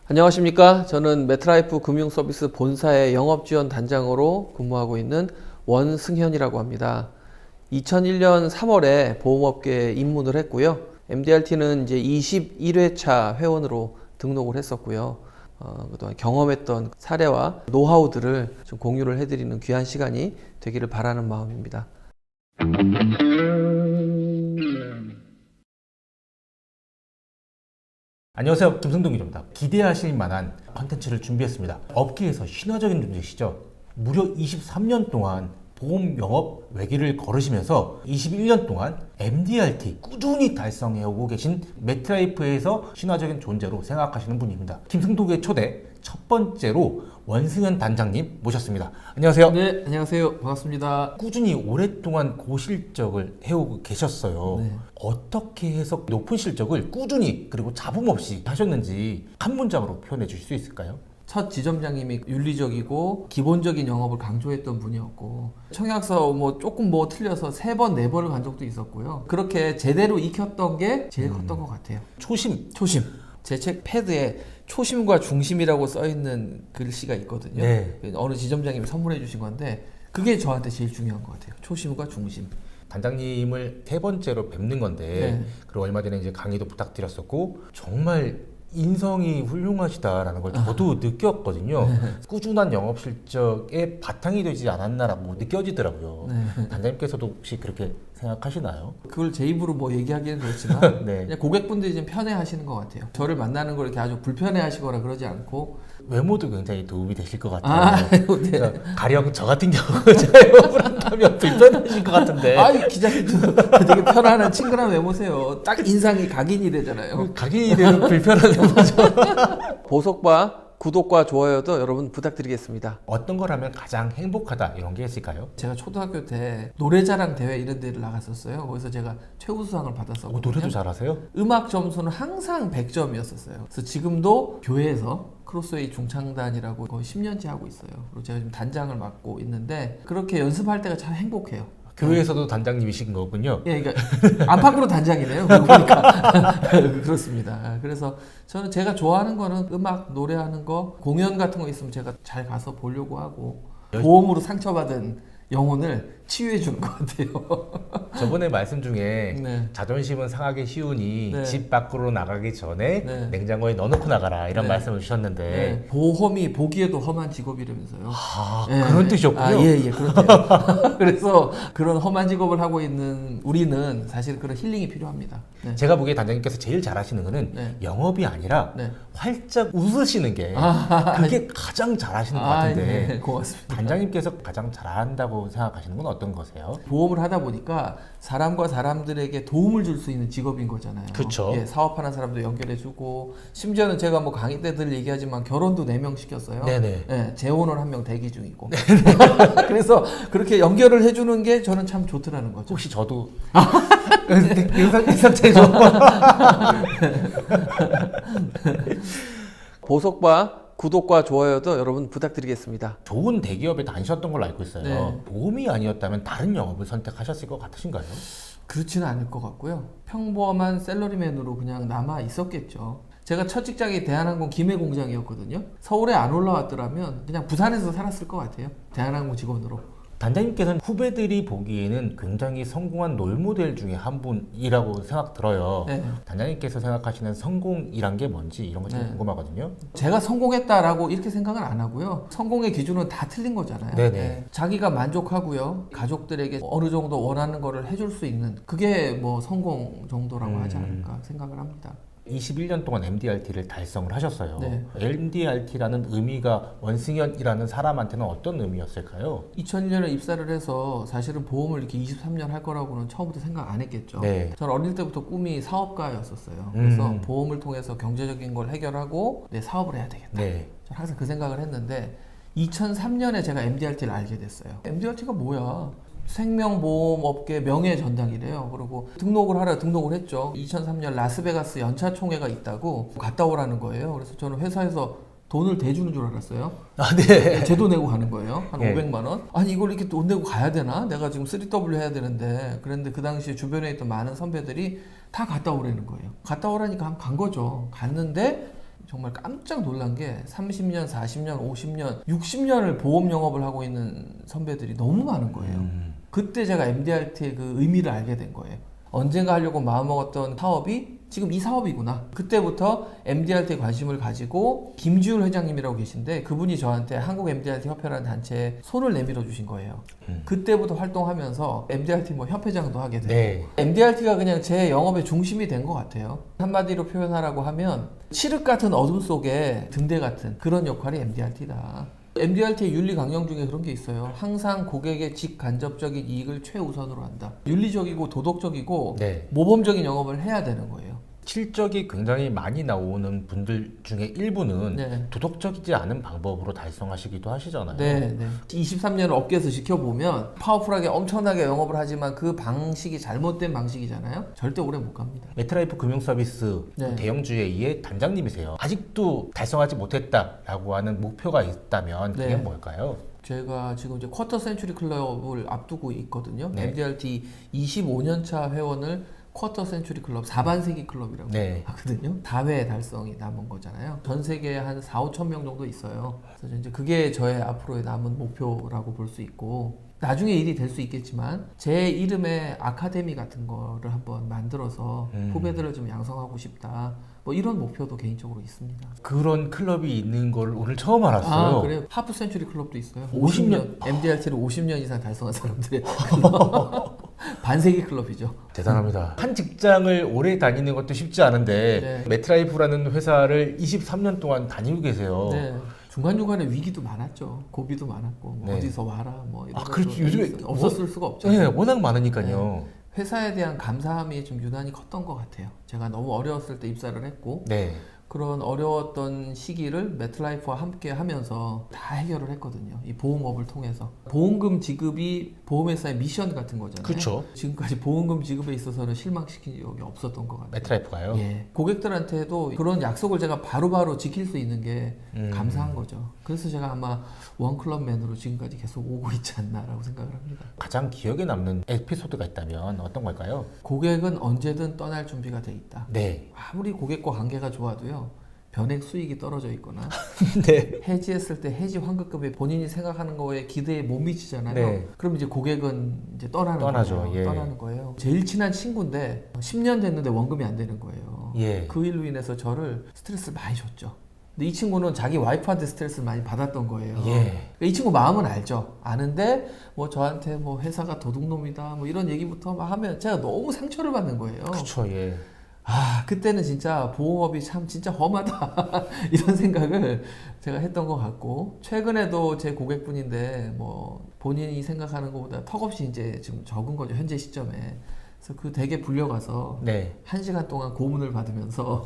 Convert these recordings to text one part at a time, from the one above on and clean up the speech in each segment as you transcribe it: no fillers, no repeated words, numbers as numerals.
안녕하십니까. 저는 메트라이프 금융서비스 본사의 영업지원 단장으로 근무하고 있는 원승현이라고 합니다. 2001년 3월에 보험업계에 입문을 했고요. MDRT는 이제 21회차 회원으로 등록을 했었고요. 그동안 경험했던 사례와 노하우들을 좀 공유를 해드리는 귀한 시간이 되기를 바라는 마음입니다. 안녕하세요, 김승동 기자입니다. 기대하실 만한 컨텐츠를 준비했습니다. 업계에서 신화적인 존재시죠. 무려 23년 동안 보험 영업 외길을 걸으시면서 21년 동안 MDRT 꾸준히 달성해오고 계신 메트라이프에서 신화적인 존재로 생각하시는 분입니다. 김승동의 초대 첫 번째로 원승현 단장님 모셨습니다. 안녕하세요. 네, 안녕하세요. 반갑습니다. 꾸준히 오랫동안 고실적을 해오고 계셨어요. 네. 어떻게 해서 높은 실적을 꾸준히 그리고 잡음 없이 하셨는지 한 문장으로 표현해 주실 수 있을까요? 첫 지점장님이 윤리적이고 기본적인 영업을 강조했던 분이었고, 청약서 조금 틀려서 3번, 4번을 간 적도 있었고요. 그렇게 제대로 익혔던 게 제일 컸던 것 같아요. 초심. 제 책 패드에 초심과 중심이라고 써있는 글씨가 있거든요. 네. 어느 지점장님이 선물해 주신 건데 그게 저한테 제일 중요한 것 같아요. 초심과 중심. 단장님을 세 번째로 뵙는 건데 네. 그리고 얼마 전에 이제 강의도 부탁드렸었고 정말 인성이 훌륭하시다라는 걸 저도 느꼈거든요. 꾸준한 영업 실적에 바탕이 되지 않았나라고 느껴지더라고요. 네. 단장님께서도 혹시 그렇게 생각하시나요? 그걸 제 입으로 얘기하기는 그렇지만 네. 그냥 고객분들이 좀 편해하시는 것 같아요. 저를 만나는 걸 이렇게 아주 불편해하시거나 그러지 않고. 외모도 굉장히 도움이 되실 것 같아요. 아유, 네. 그러니까 가령 저 같은 경우 제가 영업을 한다면 불편하실 것 같은데. 아이, 기자님도 되게 편안한 친근한 외모세요. 딱 인상이 각인이 되잖아요. 각인이 되는 불편한 외모죠. 보석과 구독과 좋아요도 여러분 부탁드리겠습니다. 어떤 걸 하면 가장 행복하다 이런 게 있을까요? 제가 초등학교 때 노래자랑 대회 이런 데를 나갔었어요. 거기서 제가 최우수상을 받았었거든요. 노래도 잘하세요? 음악 점수는 항상 100점이었었어요. 그래서 지금도 교회에서 크로스웨이 중창단이라고 거의 10년째 하고 있어요. 그리고 제가 지금 단장을 맡고 있는데 그렇게 연습할 때가 참 행복해요. 교회에서도 단장님이신 거군요. 예, 그러니까 안팎으로 단장이네요. 그러고 보니까 그렇습니다. 그래서 저는 제가 좋아하는 거는 음악, 노래하는 거, 공연 같은 거 있으면 제가 잘 가서 보려고 하고 보험으로 상처받은 영혼을 치유해 주는 것 같아요. 저번에 말씀 중에 네. 자존심은 상하기 쉬우니 네. 집 밖으로 나가기 전에 네. 냉장고에 넣어놓고 나가라 이런 네. 말씀을 주셨는데 네. 보험이 보기에도 험한 직업이라면서요. 그런 뜻이었군요. 예, 그렇대요. 그래서 그런 험한 직업을 하고 있는 우리는 사실 그런 힐링이 필요합니다. 네. 제가 보기에 단장님께서 제일 잘하시는 거는 네. 영업이 아니라 네. 활짝 웃으시는 게 그게 가장 잘하시는 것 같은데 네, 고맙습니다. 단장님께서 가장 잘한다고 생각하시는 건 어떤 거세요? 보험을 하다 보니까 사람과 사람들에게 도움을 줄 수 있는 직업인 거잖아요. 그쵸. 예, 사업하는 사람도 연결해주고 심지어는 제가 강의 때 늘 얘기하지만 결혼도 4명 시켰어요. 네네. 예, 재혼을 1명 대기 중이고. 그래서 그렇게 연결을 해주는 게 저는 참 좋더라는 거죠. 혹시 저도 인상체죠. 보석과 구독과 좋아요도 여러분 부탁드리겠습니다. 좋은 대기업에 다니셨던 걸로 알고 있어요. 네. 보험이 아니었다면 다른 영업을 선택하셨을 것 같으신가요? 그렇지는 않을 것 같고요. 평범한 샐러리맨으로 그냥 남아 있었겠죠. 제가 첫 직장이 대한항공 기내 공장이었거든요. 서울에 안 올라왔더라면 그냥 부산에서 살았을 것 같아요. 대한항공 직원으로. 단장님께서는 후배들이 보기에는 굉장히 성공한 롤모델 중에 한 분이라고 생각 들어요. 네. 단장님께서 생각하시는 성공이란 게 뭔지 이런 거 좀 네. 궁금하거든요. 제가 성공했다라고 이렇게 생각은 안 하고요. 성공의 기준은 다 틀린 거잖아요. 네네. 네. 자기가 만족하고요. 가족들에게 어느 정도 원하는 거를 해줄 수 있는 그게 성공 정도라고 하지 않을까 생각을 합니다. 21년 동안 MDRT를 달성을 하셨어요. 네. MDRT라는 의미가 원승현이라는 사람한테는 어떤 의미였을까요? 2001년에 입사를 해서 사실은 보험을 이렇게 23년 할 거라고는 처음부터 생각 안 했겠죠. 네. 저는 어릴 때부터 꿈이 사업가였었어요. 그래서 음. 보험을 통해서 경제적인 걸 해결하고 내 사업을 해야 되겠다. 네. 저는 항상 그 생각을 했는데 2003년에 제가 MDRT를 알게 됐어요. MDRT가 뭐야? 생명보험업계 명예 전당이래요. 그리고 등록을 하라 등록을 했죠. 2003년 라스베가스 연차총회가 있다고 갔다 오라는 거예요. 그래서 저는 회사에서 돈을 대주는 줄 알았어요. 네. 제 돈 내고 가는 거예요. 한 네. 500만 원. 아니 이걸 이렇게 돈 내고 가야 되나? 내가 지금 3W 해야 되는데. 그런데 그 당시에 주변에 있던 많은 선배들이 다 갔다 오라는 거예요. 갔다 오라니까 간 거죠. 갔는데 정말 깜짝 놀란 게 30년, 40년, 50년, 60년을 보험 영업을 하고 있는 선배들이 너무 많은 거예요. 그때 제가 MDRT의 그 의미를 알게 된 거예요. 언젠가 하려고 마음먹었던 사업이 지금 이 사업이구나. 그때부터 MDRT에 관심을 가지고 김지훈 회장님이라고 계신데 그분이 저한테 한국 MDRT 협회라는 단체에 손을 내밀어 주신 거예요. 그때부터 활동하면서 MDRT 뭐 협회장도 하게 되고 네. MDRT가 그냥 제 영업의 중심이 된 것 같아요. 한마디로 표현하라고 하면 칠흑 같은 어둠 속에 등대 같은 그런 역할이 MDRT다. MDRT의 윤리 강령 중에 그런 게 있어요. 항상 고객의 직간접적인 이익을 최우선으로 한다. 윤리적이고 도덕적이고 네. 모범적인 영업을 해야 되는 거예요. 실적이 굉장히 많이 나오는 분들 중에 일부는 네. 도덕적이지 않은 방법으로 달성하시기도 하시잖아요. 네. 23년을 업계에서 지켜보면 파워풀하게 엄청나게 영업을 하지만 그 방식이 잘못된 방식이잖아요. 절대 오래 못 갑니다. 메트라이프 금융서비스 네. 대형주회의 단장님이세요. 아직도 달성하지 못했다라고 하는 목표가 있다면 그게 네. 뭘까요? 제가 지금 이제 쿼터 센츄리 클럽을 앞두고 있거든요. 네. MDRT 25년차 회원을 쿼터 센츄리 클럽, 4반세기 클럽이라고 네. 하거든요. 4회 달성이 남은 거잖아요. 전 세계에 한 4, 5천 명 정도 있어요. 그래서 이제 그게 저의 앞으로의 남은 목표라고 볼 수 있고 나중에 일이 될 수 있겠지만 제 이름의 아카데미 같은 거를 한번 만들어서 후배들을 좀 양성하고 싶다. 뭐 이런 목표도 개인적으로 있습니다. 그런 클럽이 있는 걸 오늘 처음 알았어요. 아, 그래요? 하프 센츄리 클럽도 있어요. 50년? MDRT를 50년 이상 달성한 사람들의 반세기 클럽이죠. 대단합니다. 한 직장을 오래 다니는 것도 쉽지 않은데 네. 메트라이프라는 회사를 23년 동안 다니고 계세요. 네. 중간중간에 위기도 많았죠. 고비도 많았고 뭐 네. 어디서 와라 뭐 이런 그렇죠. 것도 요즘에 없었을 수가 없죠. 네, 워낙 많으니까요. 회사에 대한 감사함이 좀 유난히 컸던 것 같아요. 제가 너무 어려웠을 때 입사를 했고 네. 그런 어려웠던 시기를 메트라이프와 함께 하면서 다 해결을 했거든요. 이 보험업을 통해서. 보험금 지급이 보험회사의 미션 같은 거잖아요. 그렇죠. 지금까지 보험금 지급에 있어서는 실망시킨 적이 없었던 것 같아요. 메트라이프가요. 예. 고객들한테도 그런 약속을 제가 바로바로 지킬 수 있는 게 감사한 거죠. 그래서 제가 아마 원클럽맨으로 지금까지 계속 오고 있지 않나라고 생각을 합니다. 가장 기억에 남는 에피소드가 있다면 어떤 걸까요? 고객은 언제든 떠날 준비가 돼 있다. 네. 아무리 고객과 관계가 좋아도요. 변액 수익이 떨어져 있거나 네. 해지했을 때 해지 환급금에 본인이 생각하는 거에 기대에 못 미치잖아요. 네. 그럼 이제 고객은 이제 떠나죠. 거예요. 예. 떠나는 거예요. 제일 친한 친구인데 10년 됐는데 원금이 안 되는 거예요. 예. 그 일로 인해서 저를 스트레스를 많이 줬죠. 근데 이 친구는 자기 와이프한테 스트레스를 많이 받았던 거예요. 예. 그러니까 이 친구 마음은 알죠. 아는데 뭐 저한테 뭐 회사가 도둑놈이다 뭐 이런 얘기부터 막 하면 제가 너무 상처를 받는 거예요. 그렇죠. 예. 아, 그때는 진짜 보험업이 참 진짜 험하다 이런 생각을 제가 했던 것 같고 최근에도 제 고객분인데 뭐 본인이 생각하는 것보다 턱없이 이제 지금 적은 거죠 현재 시점에. 그래서 그 댁에 불려가서 네. 1시간 동안 고문을 받으면서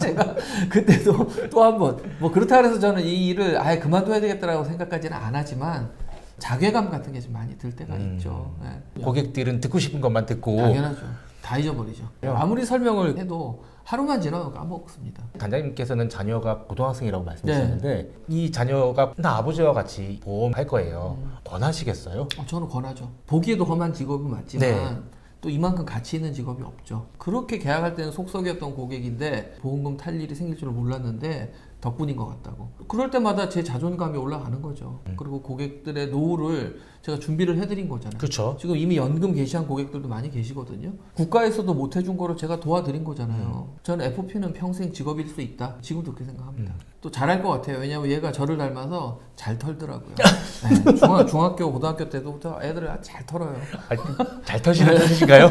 제가 그때도 또 한 번 뭐 그렇다 그래서 저는 이 일을 아예 그만둬야 되겠다라고 생각까지는 안 하지만 자괴감 같은 게 좀 많이 들 때가 있죠. 네. 고객들은 듣고 싶은 것만 듣고 당연하죠. 다 잊어버리죠. 아무리 설명을 해도 하루만 지나면 까먹습니다. 단장님께서는 자녀가 고등학생이라고 말씀하셨는데 이 자녀가 나 아버지와 같이 보험할 거예요. 권하시겠어요? 저는 권하죠. 보기에도 험한 직업은 맞지만 네. 또 이만큼 가치 있는 직업이 없죠. 그렇게 계약할 때는 속썩이었던 고객인데 보험금 탈 일이 생길 줄을 몰랐는데 덕분인 것 같다고. 그럴 때마다 제 자존감이 올라가는 거죠. 그리고 고객들의 노후를 제가 준비를 해드린 거잖아요. 그렇죠. 지금 이미 연금 개시한 고객들도 많이 계시거든요. 국가에서도 못 해준 거를 제가 도와드린 거잖아요. 저는 FP는 평생 직업일 수 있다. 지금도 그렇게 생각합니다. 또 잘할 것 같아요. 왜냐하면 얘가 저를 닮아서 잘 털더라고요. 네, 중학교, 고등학교 때부터 애들을 아주 잘 털어요. 잘 터시는 뜻인가요?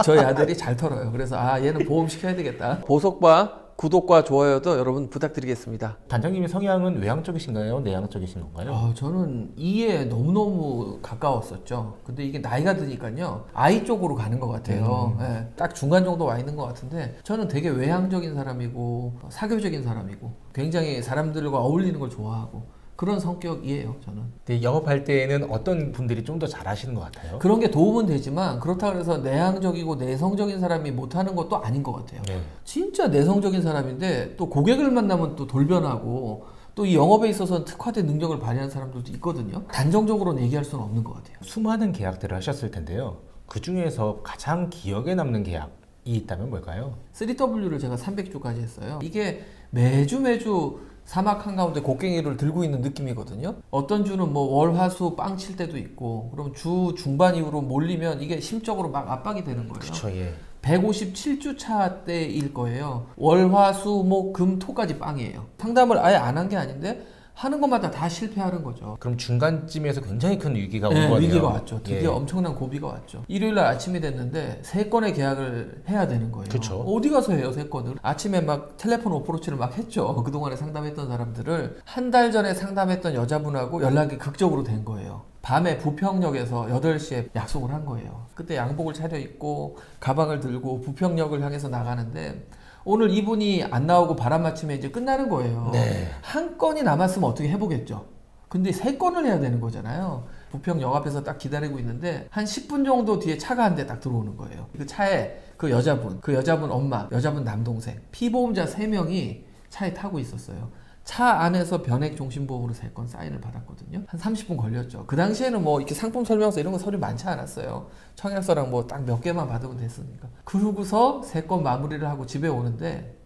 저희 아들이 잘 털어요. 그래서 아 얘는 보험 시켜야 되겠다. 보석과 구독과 좋아요도 여러분 부탁드리겠습니다. 단장님의 성향은 외향적이신가요? 내향적이신 건가요? 저는 이에 너무너무 가까웠었죠. 근데 이게 나이가 드니까요. 아이 쪽으로 가는 것 같아요. 예, 딱 중간 정도 와 있는 것 같은데 저는 되게 외향적인 사람이고 사교적인 사람이고 굉장히 사람들과 어울리는 걸 좋아하고 그런 성격이에요. 저는. 근데 영업할 때에는 어떤 분들이 좀 더 잘하시는 것 같아요? 그런 게 도움은 되지만 그렇다고 해서 내향적이고 내성적인 사람이 못하는 것도 아닌 것 같아요. 네. 진짜 내성적인 사람인데 또 고객을 만나면 또 돌변하고 또 이 영업에 있어서는 특화된 능력을 발휘하는 사람들도 있거든요. 단정적으로는 얘기할 수는 없는 것 같아요. 수많은 계약들을 하셨을 텐데요. 그 중에서 가장 기억에 남는 계약 있다면 뭘까요? 3W를 제가 300주까지 했어요. 이게 매주 사막 한가운데 곡괭이를 들고 있는 느낌이거든요. 어떤 주는 뭐 월화수 빵 칠 때도 있고, 그럼 주 중반 이후로 몰리면 이게 심적으로 막 압박이 되는 거예요. 그렇죠, 예. 157주 차 때일 거예요. 월화수 목 금 토까지 빵이에요. 상담을 아예 안 한 게 아닌데 하는 것마다 다 실패하는 거죠. 그럼 중간쯤에서 굉장히 큰 위기가 온 네, 거네요. 위기가 왔죠. 드디어 예. 엄청난 고비가 왔죠. 일요일 날 아침이 됐는데 3건의 계약을 해야 되는 거예요. 그쵸. 어디 가서 해요, 3건을? 아침에 막 텔레폰 어프로치를 막 했죠. 그동안에 상담했던 사람들을. 한 달 전에 상담했던 여자분하고 연락이 극적으로 된 거예요. 밤에 부평역에서 8시에 약속을 한 거예요. 그때 양복을 차려입고 가방을 들고 부평역을 향해서 나가는데 오늘 이분이 안 나오고 바람 맞추면 이제 끝나는 거예요. 네. 한 건이 남았으면 어떻게 해보겠죠. 근데 3건을 해야 되는 거잖아요. 부평역 앞에서 딱 기다리고 있는데 한 10분 정도 뒤에 차가 한 대 딱 들어오는 거예요. 그 차에 그 여자분 엄마, 여자분 남동생, 피보험자 3명이 차에 타고 있었어요. 차 안에서 변액 종신보험으로 3건 사인을 받았거든요. 한 30분 걸렸죠. 그 당시에는 뭐 이렇게 상품 설명서 이런 거 서류 많지 않았어요. 청약서랑 뭐 딱 몇 개만 받으면 됐으니까. 그러고서 3건 마무리를 하고 집에 오는데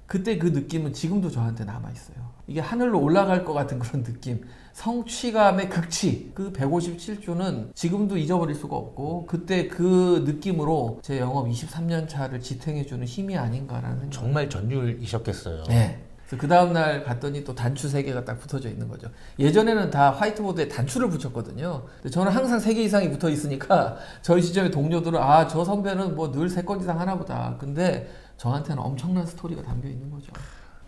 그때 그 느낌은 지금도 저한테 남아있어요. 이게 하늘로 올라갈 것 같은 그런 느낌. 성취감의 극치. 그 157주는 지금도 잊어버릴 수가 없고 그때 그 느낌으로 제 영업 23년 차를 지탱해주는 힘이 아닌가라는 생각. 정말 전율이셨겠어요. 네. 그래서 그 다음날 갔더니 또 단추 3개가 딱 붙어져 있는 거죠. 예전에는 다 화이트보드에 단추를 붙였거든요. 근데 저는 항상 3개 이상이 붙어 있으니까 저희 시점의 동료들은 아, 저 선배는 뭐 늘 3건 이상 하나 보다. 근데 저한테는 엄청난 스토리가 담겨 있는 거죠.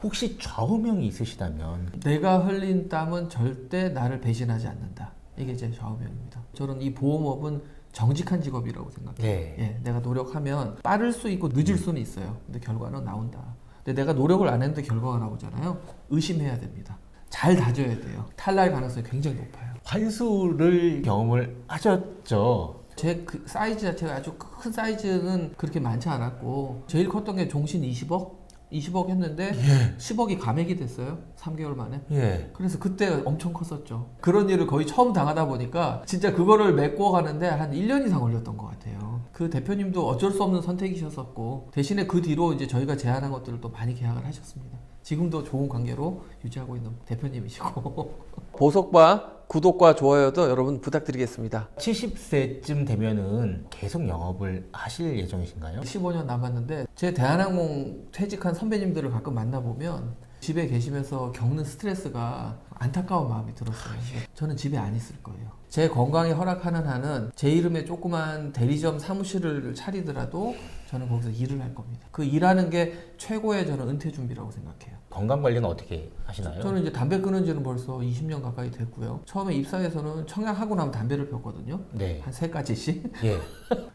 혹시 좌우명이 있으시다면 내가 흘린 땀은 절대 나를 배신하지 않는다. 이게 제 좌우명입니다. 저는 이 보험업은 정직한 직업이라고 생각해요. 네. 예, 내가 노력하면 빠를 수 있고 늦을 수는 있어요. 근데 결과는 나온다. 근데 내가 노력을 안 했는데 결과가 나오잖아요. 의심해야 됩니다. 잘 다져야 돼요. 탈날 가능성이 굉장히 높아요. 환수를 경험을 하셨죠. 제 그 사이즈 자체가 아주 큰 사이즈는 그렇게 많지 않았고 제일 컸던 게 종신 20억 했는데 10억이 감액이 됐어요. 3개월 만에. 예. 그래서 그때 엄청 컸었죠. 그런 일을 거의 처음 당하다 보니까 진짜 그거를 메꿔가는데 한 1년 이상 걸렸던 것 같아요. 그 대표님도 어쩔 수 없는 선택이셨었고 대신에 그 뒤로 이제 저희가 제안한 것들을 또 많이 계약을 하셨습니다. 지금도 좋은 관계로 유지하고 있는 대표님이시고 보석과 구독과 좋아요도 여러분 부탁드리겠습니다. 70세쯤 되면은 계속 영업을 하실 예정이신가요? 15년 남았는데 제 대한항공 퇴직한 선배님들을 가끔 만나보면 집에 계시면서 겪는 스트레스가 안타까운 마음이 들었어요. 저는 집에 안 있을 거예요. 제 건강이 허락하는 한은 제 이름의 조그만 대리점 사무실을 차리더라도 저는 거기서 일을 할 겁니다. 그 일하는 게 최고의 저는 은퇴 준비라고 생각해요. 건강 관리는 어떻게 하시나요? 저는 이제 담배 끊은 지는 벌써 20년 가까이 됐고요. 처음에 입사해서는 청약하고 나면 담배를 폈거든요. 네. 한 3가지씩. 예.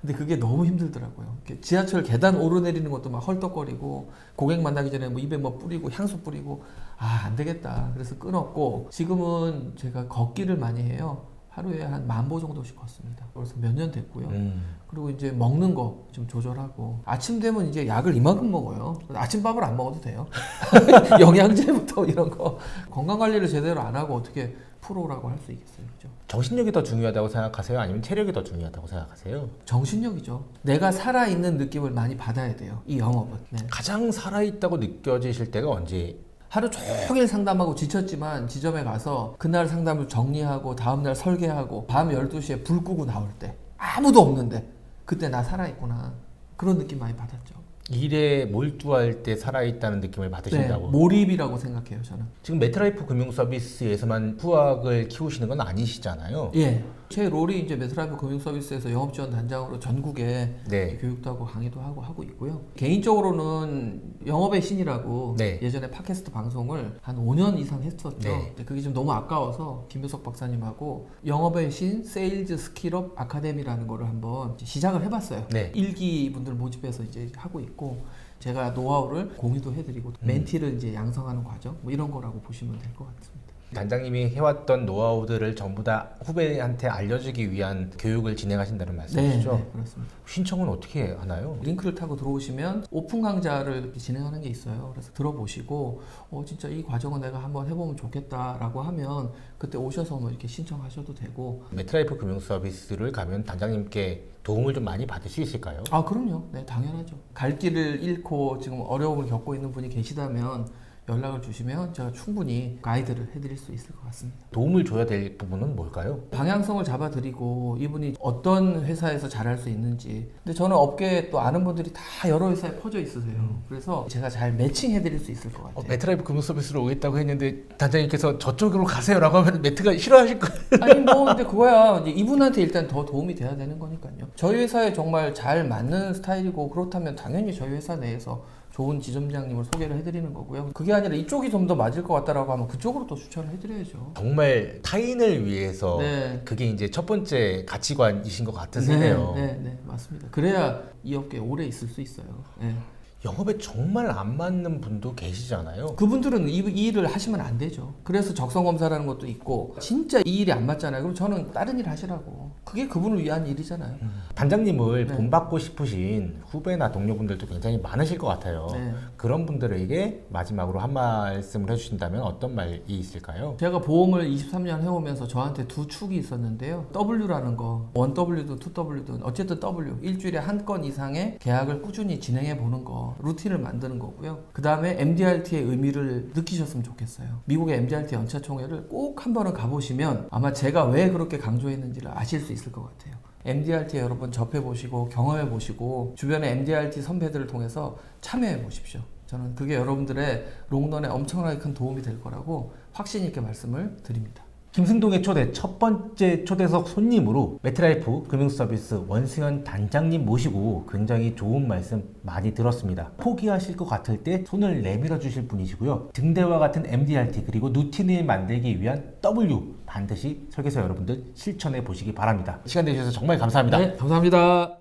근데 그게 너무 힘들더라고요. 이렇게 지하철 계단 오르내리는 것도 막 헐떡거리고 고객 만나기 전에 뭐 입에 뭐 뿌리고 향수 뿌리고 아, 안 되겠다. 그래서 끊었고 지금은 제가 걷기를 많이 해요. 하루에 한 10,000보 정도씩 걷습니다. 벌써 몇 년 됐고요. 그리고 이제 먹는 거 좀 조절하고 아침 되면 이제 약을 이만큼 먹어요. 아침밥을 안 먹어도 돼요. 영양제부터 이런 거 건강 관리를 제대로 안 하고 어떻게 프로라고 할 수 있겠어요, 그죠? 정신력이 더 중요하다고 생각하세요? 아니면 체력이 더 중요하다고 생각하세요? 정신력이죠. 내가 살아있는 느낌을 많이 받아야 돼요, 이 영업은. 네. 가장 살아있다고 느껴지실 때가 언제? 하루 종일 상담하고 지쳤지만 지점에 가서 그날 상담을 정리하고 다음날 설계하고 밤 12시에 불 끄고 나올 때 아무도 없는데 그때 나 살아있구나. 그런 느낌 많이 받았죠. 일에 몰두할 때 살아있다는 느낌을 받으신다고? 몰입이라고 생각해요, 저는. 지금 메트라이프 금융서비스에서만 후학을 키우시는 건 아니시잖아요. 예. 제 롤이 이제 메트라이프 금융서비스에서 영업지원 단장으로 전국에 네. 교육도 하고 강의도 하고 있고요. 개인적으로는 영업의 신이라고 네. 예전에 팟캐스트 방송을 한 5년 이상 했었죠. 네. 근데 그게 좀 너무 아까워서 김효석 박사님하고 영업의 신 세일즈 스킬업 아카데미라는 거를 한번 시작을 해봤어요. 네. 1기 분들 모집해서 이제 하고 있고 제가 노하우를 공유도 해드리고 멘티를 이제 양성하는 과정 뭐 이런 거라고 보시면 될 것 같습니다. 단장님이 해왔던 노하우들을 전부 다 후배한테 알려주기 위한 교육을 진행하신다는 말씀이시죠? 네, 그렇습니다. 신청은 어떻게 하나요? 링크를 타고 들어오시면 오픈 강좌를 이렇게 진행하는 게 있어요. 그래서 들어보시고 진짜 이 과정은 내가 한번 해보면 좋겠다라고 하면 그때 오셔서 뭐 이렇게 신청하셔도 되고. 매트라이프 금융 서비스를 가면 단장님께 도움을 좀 많이 받을 수 있을까요? 아, 그럼요. 네, 당연하죠. 갈 길을 잃고 지금 어려움을 겪고 있는 분이 계시다면 연락을 주시면 제가 충분히 가이드를 해드릴 수 있을 것 같습니다. 도움을 줘야 될 부분은 뭘까요? 방향성을 잡아드리고 이분이 어떤 회사에서 잘할 수 있는지. 근데 저는 업계에 또 아는 분들이 다 여러 회사에 퍼져 있으세요. 그래서 제가 잘 매칭해드릴 수 있을 것 같아요. 매트라이프 금융 서비스로 오겠다고 했는데 단장님께서 저쪽으로 가세요라고 하면 매트가 싫어하실 거예요. 아니 뭐 근데 그거야 이제 이분한테 일단 더 도움이 돼야 되는 거니까요. 저희 회사에 정말 잘 맞는 스타일이고 그렇다면 당연히 저희 회사 내에서 좋은 지점장님을 소개를 해드리는 거고요. 그게 아니라 이쪽이 좀 더 맞을 것 같다라고 하면 그쪽으로 또 추천을 해드려야죠. 정말 타인을 위해서 네. 그게 이제 첫 번째 가치관이신 것 같으시네요. 네, 맞습니다. 그래야 이 업계에 오래 있을 수 있어요. 네. 영업에 정말 안 맞는 분도 계시잖아요. 그분들은 이 일을 하시면 안 되죠. 그래서 적성 검사라는 것도 있고 진짜 이 일이 안 맞잖아요. 그럼 저는 다른 일 하시라고. 그게 그분을 위한 일이잖아요. 단장님을 네. 본받고 싶으신 후배나 동료분들도 굉장히 많으실 것 같아요. 네. 그런 분들에게 마지막으로 한 말씀을 해주신다면 어떤 말이 있을까요? 제가 보험을 23년 해오면서 저한테 두 축이 있었는데요. W라는 거, 1W든 2W든 어쨌든 W, 일주일에 한 건 이상의 계약을 꾸준히 진행해 보는 거, 루틴을 만드는 거고요. 그 다음에 MDRT의 의미를 느끼셨으면 좋겠어요. 미국의 MDRT 연차총회를 꼭 한 번은 가보시면 아마 제가 왜 그렇게 강조했는지를 아실 수 있을 것 같아요. MDRT 여러분 접해보시고 경험해보시고 주변의 MDRT 선배들을 통해서 참여해보십시오. 저는 그게 여러분들의 롱런에 엄청나게 큰 도움이 될 거라고 확신 있게 말씀을 드립니다. 김승동의 초대 첫 번째 초대석 손님으로 매트라이프 금융서비스 원승현 단장님 모시고 굉장히 좋은 말씀 많이 들었습니다. 포기하실 것 같을 때 손을 내밀어 주실 분이시고요. 등대와 같은 MDRT 그리고 루틴을 만들기 위한 W 반드시 설계사 여러분들 실천해 보시기 바랍니다. 시간 내주셔서 정말 감사합니다. 네, 감사합니다.